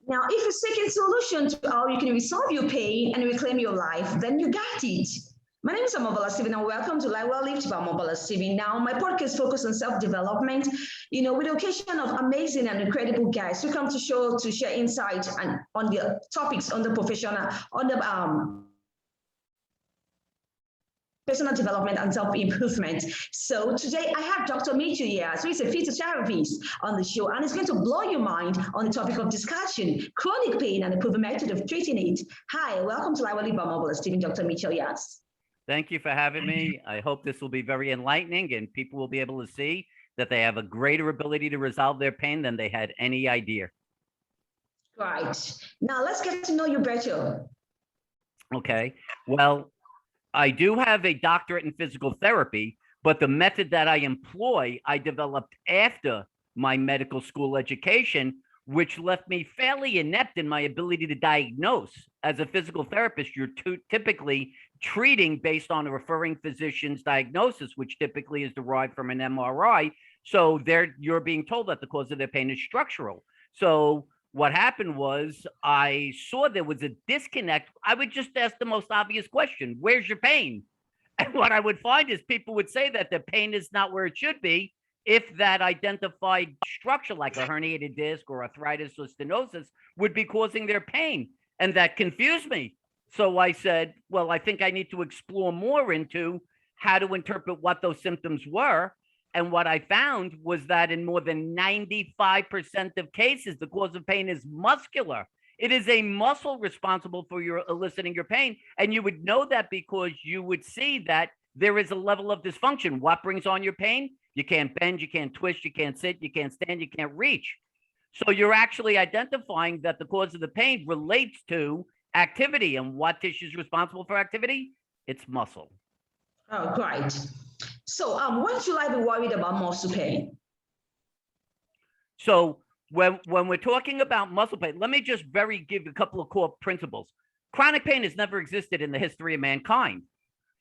Now, if you're seeking solution to how you can resolve your pain and reclaim your life, then you got it. My name is Amobola Steven, and welcome to Life Well Lived by Amobola Steven. Now, my podcast focuses on self-development, with the occasion of amazing and incredible guests who come to share insight and on the topics on the professional, on the personal development and self-improvement. So today I have Dr. MitchellYass, who is a physiotherapist on the show, and he's going to blow your mind on the topic of discussion, chronic pain and the proven method of treating it. Hi, welcome to Life Well Lived by Amobola Steven, Dr. MitchellYass. Thank you for having me. I hope this will be very enlightening and people will be able to see that they have a greater ability to resolve their pain than they had any idea. Right. Now let's get to know you better. Okay. Well, I do have a doctorate in physical therapy, but the method that I employ, I developed after my medical school education, which left me fairly inept in my ability to diagnose. As a physical therapist, you're typically treating based on a referring physician's diagnosis, which typically is derived from an MRI. So you're being told that the cause of their pain is structural. So what happened was I saw there was a disconnect. I would just ask the most obvious question: where's your pain? And what I would find is people would say that their pain is not where it should be if that identified structure, like a herniated disc or arthritis or stenosis, would be causing their pain. And that confused me. So I said, well, I think I need to explore more into how to interpret what those symptoms were. And what I found was that in more than 95% of cases, the cause of pain is muscular. It is a muscle responsible for your eliciting your pain. And you would know that because you would see that there is a level of dysfunction. What brings on your pain? You can't bend, you can't twist, you can't sit, you can't stand, you can't reach. So you're actually identifying that the cause of the pain relates to activity. And what tissue is responsible for activity? It's muscle. Oh, great. So when should I be worried about muscle pain? So when we're talking about muscle pain, let me just give a couple of core principles. Chronic pain has never existed in the history of mankind.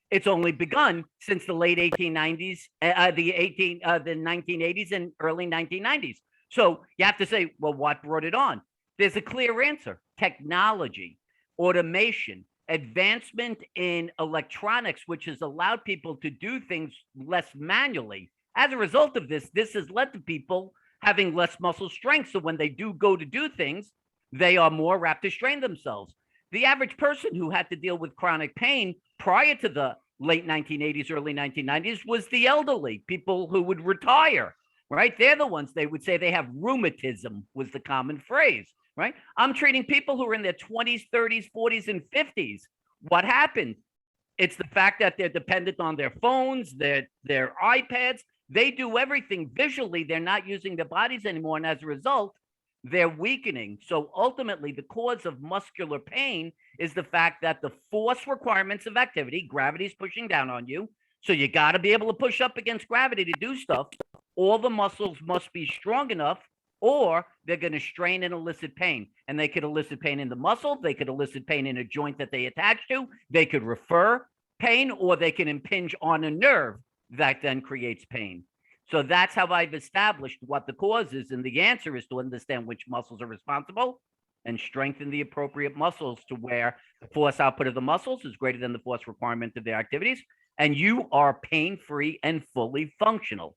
It's only begun since the late 1890s, the 1980s and early 1990s. So you have to say, well, what brought it on? There's a clear answer: technology, automation, advancement in electronics, which has allowed people to do things less manually. As a result of this has led to people having less muscle strength. So when they do go to do things, they are more apt to strain themselves. The average person who had to deal with chronic pain prior to the late 1980s, early 1990s was the elderly, people who would retire, right? They're the ones, they would say they have rheumatism, was the common phrase, right? I'm treating people who are in their 20s, 30s, 40s, and 50s. What happened? It's the fact that they're dependent on their phones, their iPads. They do everything visually. They're not using their bodies anymore. And as a result, they're weakening. So ultimately, the cause of muscular pain is the fact that the force requirements of activity, gravity is pushing down on you. So you got to be able to push up against gravity to do stuff. All the muscles must be strong enough, or they're going to strain and elicit pain. And they could elicit pain in the muscle. They could elicit pain in a joint that they attach to. They could refer pain, or they can impinge on a nerve that then creates pain. So that's how I've established what the cause is. And the answer is to understand which muscles are responsible and strengthen the appropriate muscles to where the force output of the muscles is greater than the force requirement of their activities. And you are pain-free and fully functional.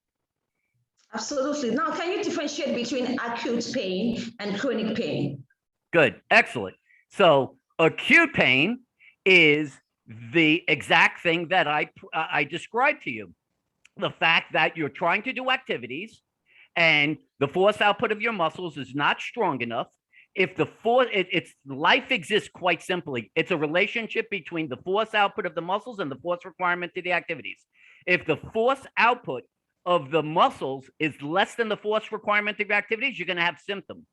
Absolutely. Now, can you differentiate between acute pain and chronic pain? Good. Excellent. So acute pain is the exact thing that I described to you. The fact that you're trying to do activities and the force output of your muscles is not strong enough. If the force, life exists quite simply. It's a relationship between the force output of the muscles and the force requirement to the activities. If the force output of the muscles is less than the force requirement of your activities, you're going to have symptoms.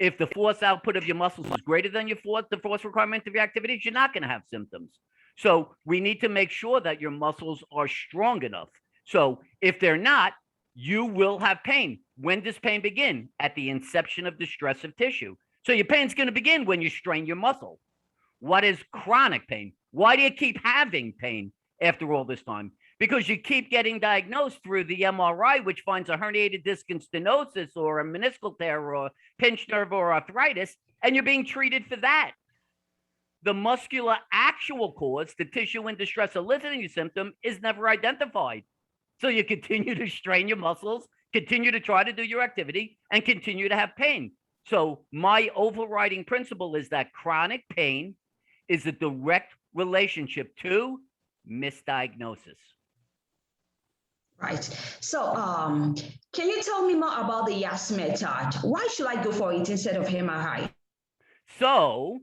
If the force output of your muscles is greater than the force requirement of your activities, you're not going to have symptoms. So we need to make sure that your muscles are strong enough. So if they're not, you will have pain. When does pain begin? At the inception of the stress of tissue. So your pain's going to begin when you strain your muscle. What is chronic pain? Why do you keep having pain after all this time? Because you keep getting diagnosed through the MRI, which finds a herniated disc and stenosis or a meniscal tear or pinched nerve or arthritis. and you're being treated for that. The muscular actual cause, the tissue in distress eliciting symptom, is never identified. So you continue to strain your muscles, continue to try to do your activity, and continue to have pain. So my overriding principle is that chronic pain is a direct relationship to misdiagnosis. Right. So, can you tell me more about the Yass method? Why should I go for it instead of MRI? So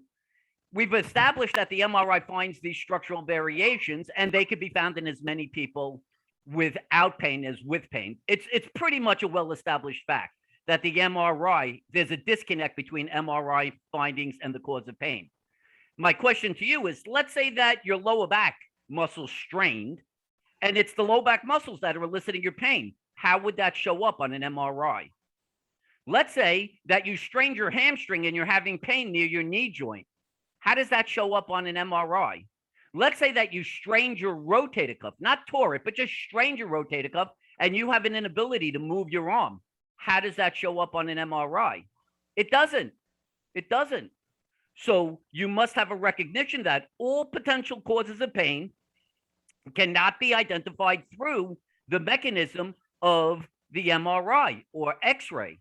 we've established that the MRI finds these structural variations, and they could be found in as many people without pain as with pain. It's pretty much a well-established fact that the MRI, there's a disconnect between MRI findings and the cause of pain. My question to you is, let's say that your lower back muscle's strained, and it's the low back muscles that are eliciting your pain. How would that show up on an MRI? Let's say that you strained your hamstring and you're having pain near your knee joint. How does that show up on an MRI? Let's say that you strained your rotator cuff, not tore it, but just strained your rotator cuff, and you have an inability to move your arm. How does that show up on an MRI? It doesn't. It doesn't. So you must have a recognition that all potential causes of pain cannot be identified through the mechanism of the MRI or X-ray.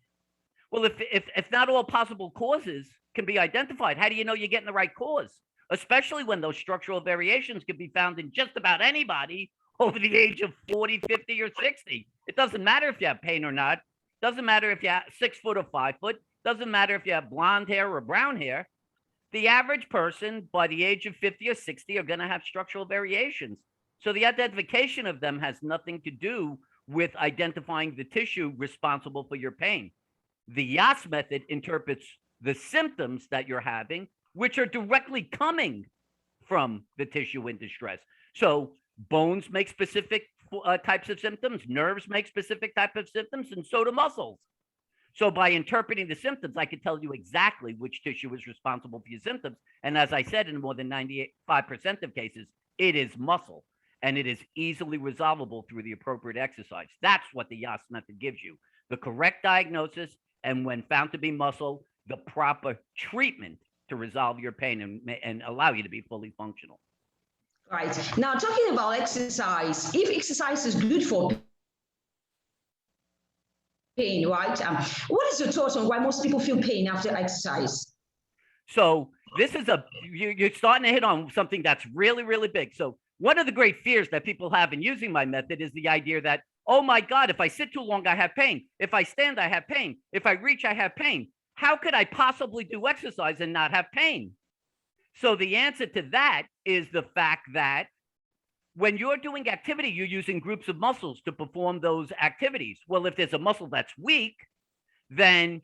Well, if not all possible causes can be identified, how do you know you're getting the right cause? Especially when those structural variations can be found in just about anybody over the age of 40, 50, or 60. It doesn't matter if you have pain or not. Doesn't matter if you're 6 foot or 5 foot. Doesn't matter if you have blonde hair or brown hair. The average person by the age of 50 or 60 are going to have structural variations. So the identification of them has nothing to do with identifying the tissue responsible for your pain. The Yass method interprets the symptoms that you're having, which are directly coming from the tissue in distress. So bones make specific types of symptoms, nerves make specific types of symptoms, and so do muscles. So by interpreting the symptoms, I can tell you exactly which tissue is responsible for your symptoms. And as I said, in more than 95% of cases, it is muscle, and it is easily resolvable through the appropriate exercise. That's what the Yass method gives you: the correct diagnosis, and when found to be muscle, the proper treatment to resolve your pain and allow you to be fully functional. Right. Now, talking about exercise, if exercise is good for pain, right? What is your thoughts on why most people feel pain after exercise? So this is you're starting to hit on something that's really, really big. So one of the great fears that people have in using my method is the idea that, oh my God, if I sit too long, I have pain. If I stand, I have pain. If I reach, I have pain. How could I possibly do exercise and not have pain? So the answer to that is the fact that when you're doing activity, you're using groups of muscles to perform those activities. Well, if there's a muscle that's weak, then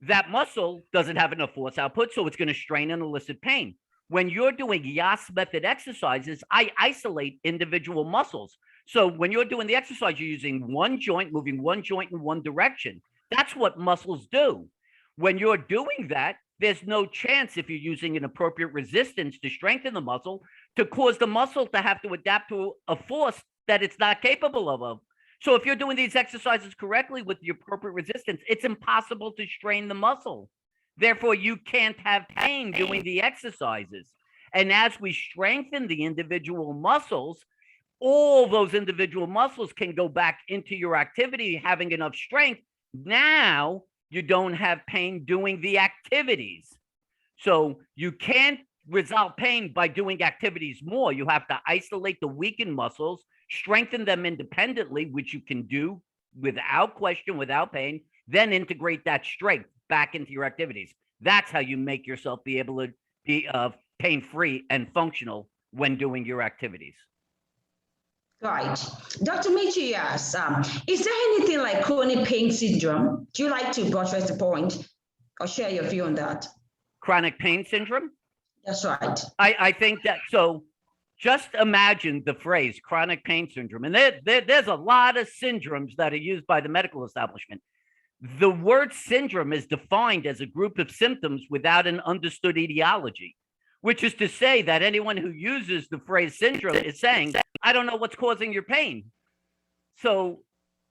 that muscle doesn't have enough force output, so it's going to strain and elicit pain. When you're doing Yass method exercises, I isolate individual muscles. So when you're doing the exercise, you're using one joint, moving one joint in one direction. That's what muscles do. When you're doing that, there's no chance, if you're using an appropriate resistance to strengthen the muscle, to cause the muscle to have to adapt to a force that it's not capable of. So if you're doing these exercises correctly with the appropriate resistance, it's impossible to strain the muscle. Therefore, you can't have pain doing the exercises. And as we strengthen the individual muscles, all those individual muscles can go back into your activity, having enough strength. Now you don't have pain doing the activities. So you can't resolve pain by doing activities more. You have to isolate the weakened muscles, strengthen them independently, which you can do without question, without pain, then integrate that strength back into your activities. That's how you make yourself be able to be pain-free and functional when doing your activities. Right. Dr. MitchellYass, is there anything like chronic pain syndrome? Do you like to buttress the point or share your view on that? Chronic pain syndrome? That's right. I think that, so just imagine the phrase chronic pain syndrome. And there's a lot of syndromes that are used by the medical establishment. The word syndrome is defined as a group of symptoms without an understood etiology, which is to say that anyone who uses the phrase syndrome is saying, I don't know what's causing your pain. So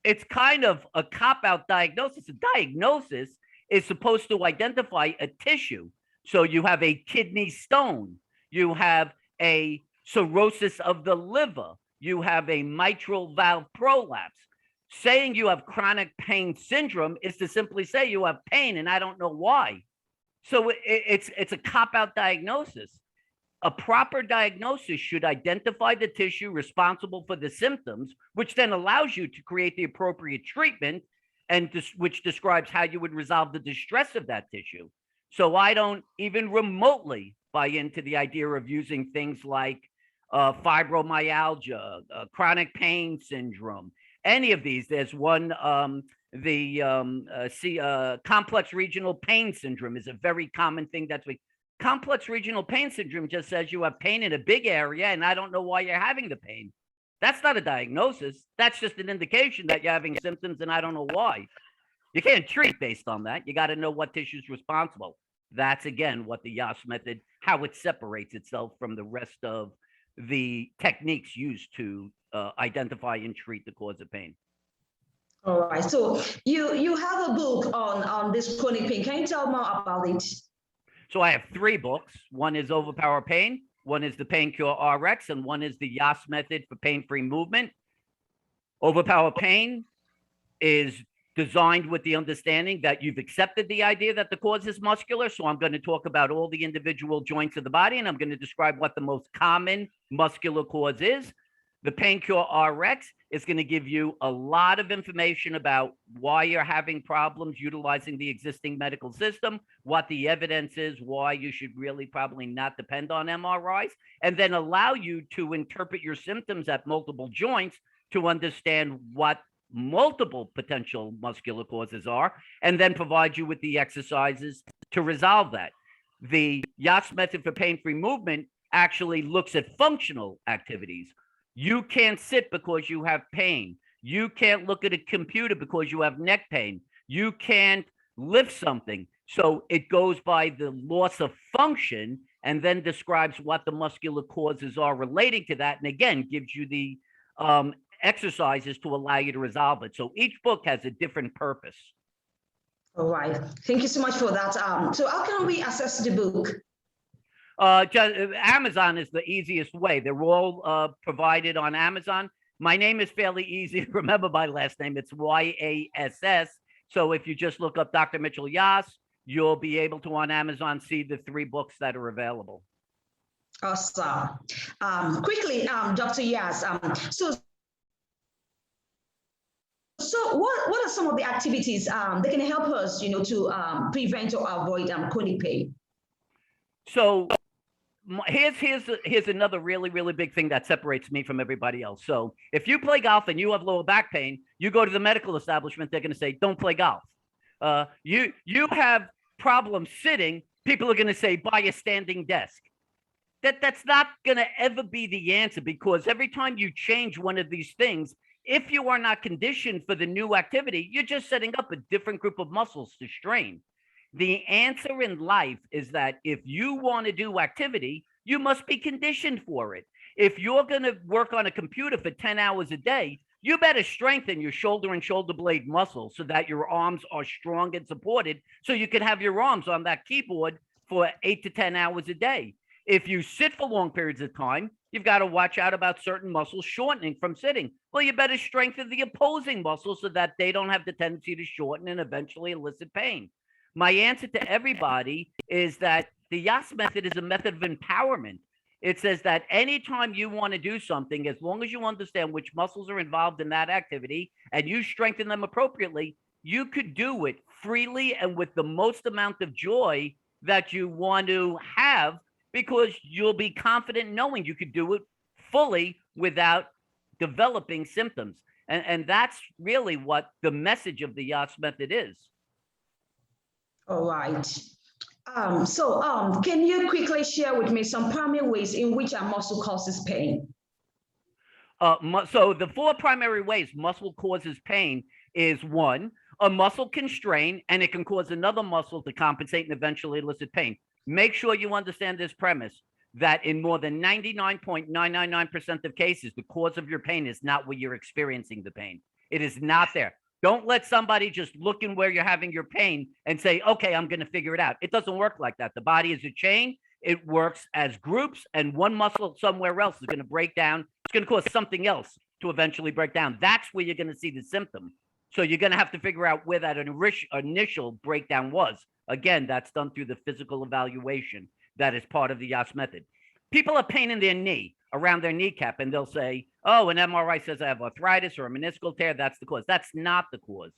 it's kind of a cop-out diagnosis. A diagnosis is supposed to identify a tissue. So you have a kidney stone, you have a cirrhosis of the liver, you have a mitral valve prolapse. Saying you have chronic pain syndrome is to simply say you have pain and I don't know why. So it's a cop-out diagnosis. A proper diagnosis should identify the tissue responsible for the symptoms, which then allows you to create the appropriate treatment and which describes how you would resolve the distress of that tissue. So I don't even remotely buy into the idea of using things like fibromyalgia, chronic pain syndrome, any of these. There's one, complex regional pain syndrome is a very common thing. That's what complex regional pain syndrome just says you have pain in a big area and I don't know why you're having the pain. That's not a diagnosis. That's just an indication that you're having symptoms and I don't know why. You can't treat based on that. You got to know what tissue is responsible. That's, again, what the Yass method, how it separates itself from the rest of the techniques used to identify and treat the cause of pain. All right. So you have a book on this chronic pain. Can you tell more about it? So I have 3 books. One is Overpower Pain, one is the Pain Cure RX, and one is the Yass Method for Pain-Free Movement. Overpower Pain is designed with the understanding that you've accepted the idea that the cause is muscular. So I'm going to talk about all the individual joints of the body, and I'm going to describe what the most common muscular cause is. The Pain Cure RX is going to give you a lot of information about why you're having problems utilizing the existing medical system, what the evidence is, why you should really probably not depend on MRIs, and then allow you to interpret your symptoms at multiple joints to understand what multiple potential muscular causes are, and then provide you with the exercises to resolve that. The Yass Method for Pain-Free Movement actually looks at functional activities. You can't sit because you have pain. You can't look at a computer because you have neck pain. You can't lift something. So it goes by the loss of function and then describes what the muscular causes are relating to that. And again, gives you the exercises to allow you to resolve it. So each book has a different purpose. All right. Thank you so much for that. So how can we access the book? Amazon is the easiest way. They're all provided on Amazon. My name is fairly easy to remember. My last name, it's YASS. So if you just look up Dr. MitchellYass, you'll be able to on Amazon see the 3 books that are available. Awesome. Quickly, Dr. Yass. So what are some of the activities that can help us, to prevent or avoid chronic pain? So here's another really, really big thing that separates me from everybody else. So if you play golf and you have lower back pain, you go to the medical establishment, they're going to say, don't play golf. You have problems sitting, people are going to say, buy a standing desk. That's not going to ever be the answer, because every time you change one of these things, if you are not conditioned for the new activity, you're just setting up a different group of muscles to strain. The answer in life is that if you want to do activity, you must be conditioned for it. If you're going to work on a computer for 10 hours a day, you better strengthen your shoulder and shoulder blade muscles so that your arms are strong and supported, so you can have your arms on that keyboard for 8 to 10 hours a day. If you sit for long periods of time, you've got to watch out about certain muscles shortening from sitting. Well, you better strengthen the opposing muscles so that they don't have the tendency to shorten and eventually elicit pain. My answer to everybody is that the Yass method is a method of empowerment. It says that anytime you want to do something, as long as you understand which muscles are involved in that activity and you strengthen them appropriately, you could do it freely and with the most amount of joy that you want to have, because you'll be confident knowing you could do it fully without developing symptoms. And that's really what the message of the Yass method is. All right. Can you quickly share with me some primary ways in which a muscle causes pain? So the 4 primary ways muscle causes pain is: 1, a muscle can strain and it can cause another muscle to compensate and eventually elicit pain. Make sure you understand this premise, that in more than 99.999% of cases, the cause of your pain is not where you're experiencing the pain. It is not there. Don't let somebody just look in where you're having your pain and say, okay, I'm going to figure it out. It doesn't work like that. The body is a chain. It works as groups, and one muscle somewhere else is going to break down. It's going to cause something else to eventually break down. That's where you're going to see the symptom. So you're going to have to figure out where that initial breakdown was. Again, that's done through the physical evaluation that is part of the Yass method. People have pain in their knee, around their kneecap, and they'll say, oh, an MRI says I have arthritis or a meniscal tear. That's the cause. That's not the cause.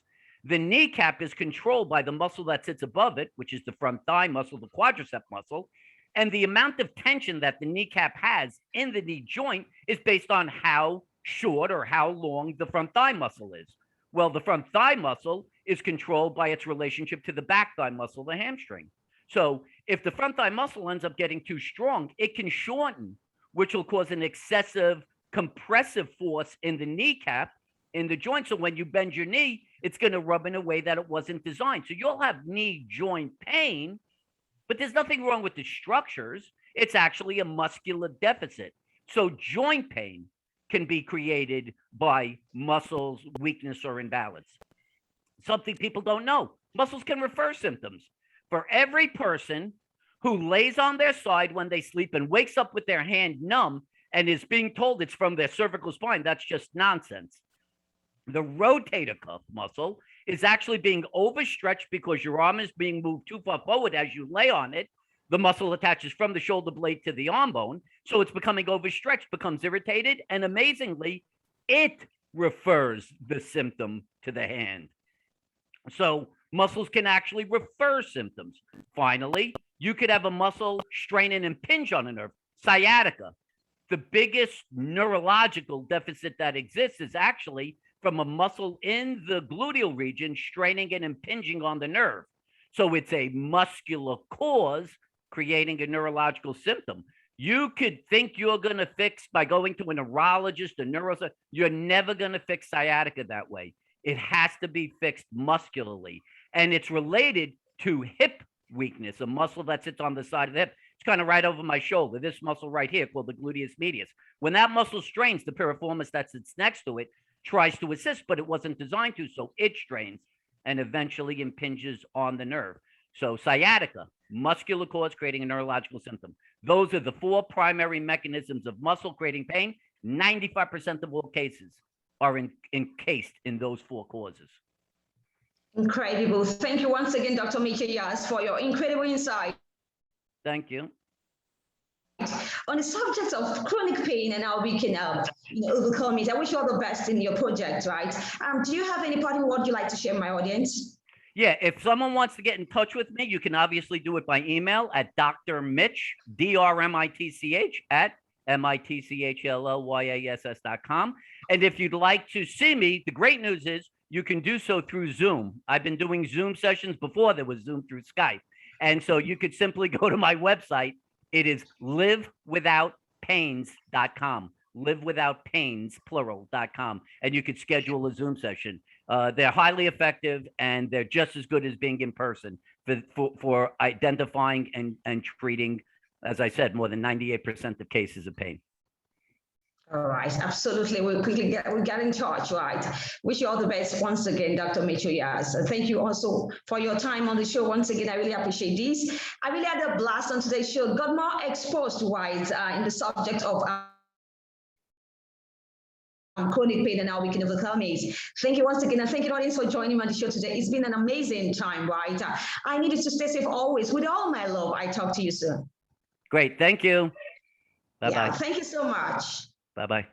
The kneecap is controlled by the muscle that sits above it, which is the front thigh muscle, the quadricep muscle. And the amount of tension that the kneecap has in the knee joint is based on how short or how long the front thigh muscle is. Well, the front thigh muscle is controlled by its relationship to the back thigh muscle, the hamstring. So if the front thigh muscle ends up getting too strong, it can shorten, which will cause an excessive compressive force in the kneecap, in the joint. So when you bend your knee, it's going to rub in a way that it wasn't designed. So you'll have knee joint pain, but there's nothing wrong with the structures. It's actually a muscular deficit. So joint pain can be created by muscles, weakness, or imbalance. Something people don't know. Muscles can refer symptoms. For every person who lays on their side when they sleep and wakes up with their hand numb and is being told it's from their cervical spine, that's just nonsense. The rotator cuff muscle is actually being overstretched because your arm is being moved too far forward as you lay on it. The muscle attaches from the shoulder blade to the arm bone. So it's becoming overstretched, becomes irritated, and amazingly, it refers the symptom to the hand. So muscles can actually refer symptoms. Finally, you could have a muscle strain and impinge on a nerve. Sciatica. The biggest neurological deficit that exists is actually from a muscle in the gluteal region straining and impinging on the nerve. So it's a muscular cause creating a neurological symptom. You could think you're going to fix by going to a neurologist, a neurosurgeon. You're never going to fix sciatica that way. It has to be fixed muscularly. And it's related to hip weakness, a muscle that sits on the side of the hip. It's kind of right over my shoulder, this muscle right here called the gluteus medius. When that muscle strains, the piriformis that sits next to it tries to assist, but it wasn't designed to, so it strains and eventually impinges on the nerve. So sciatica, muscular cause creating a neurological symptom. Those are the four primary mechanisms of muscle creating pain. 95% of all cases are encased in those four causes. Incredible. Thank you once again, Dr. MitchellYass, for your incredible insight. Thank you. On the subject of chronic pain and how we can overcome it, I wish you all the best in your project, right? Do you have any parting word you'd like to share with my audience? Yeah, if someone wants to get in touch with me, you can obviously do it by email at Dr. Mitch, DRMITCH, at MitchellYass.com. And if you'd like to see me, the great news is you can do so through Zoom. I've been doing Zoom sessions before there was Zoom through Skype. And so you could simply go to my website. It is livewithoutpains.com, livewithoutpains, plural.com. And you could schedule a Zoom session. They're highly effective, and they're just as good as being in person for identifying and treating, as I said, more than 98% of cases of pain. All right, absolutely. We'll quickly get in touch, right? Wish you all the best once again, Dr. MitchellYass. Thank you also for your time on the show. Once again, I really appreciate this. I really had a blast on today's show. Got more exposed, right, in the subject of chronic pain and how we can overcome it. Thank you once again, and thank you, audience, for joining me on the show today. It's been an amazing time, right? I need you to stay safe always. With all my love, I talk to you soon. Great. Thank you. Bye-bye. Yeah, thank you so much. Bye-bye.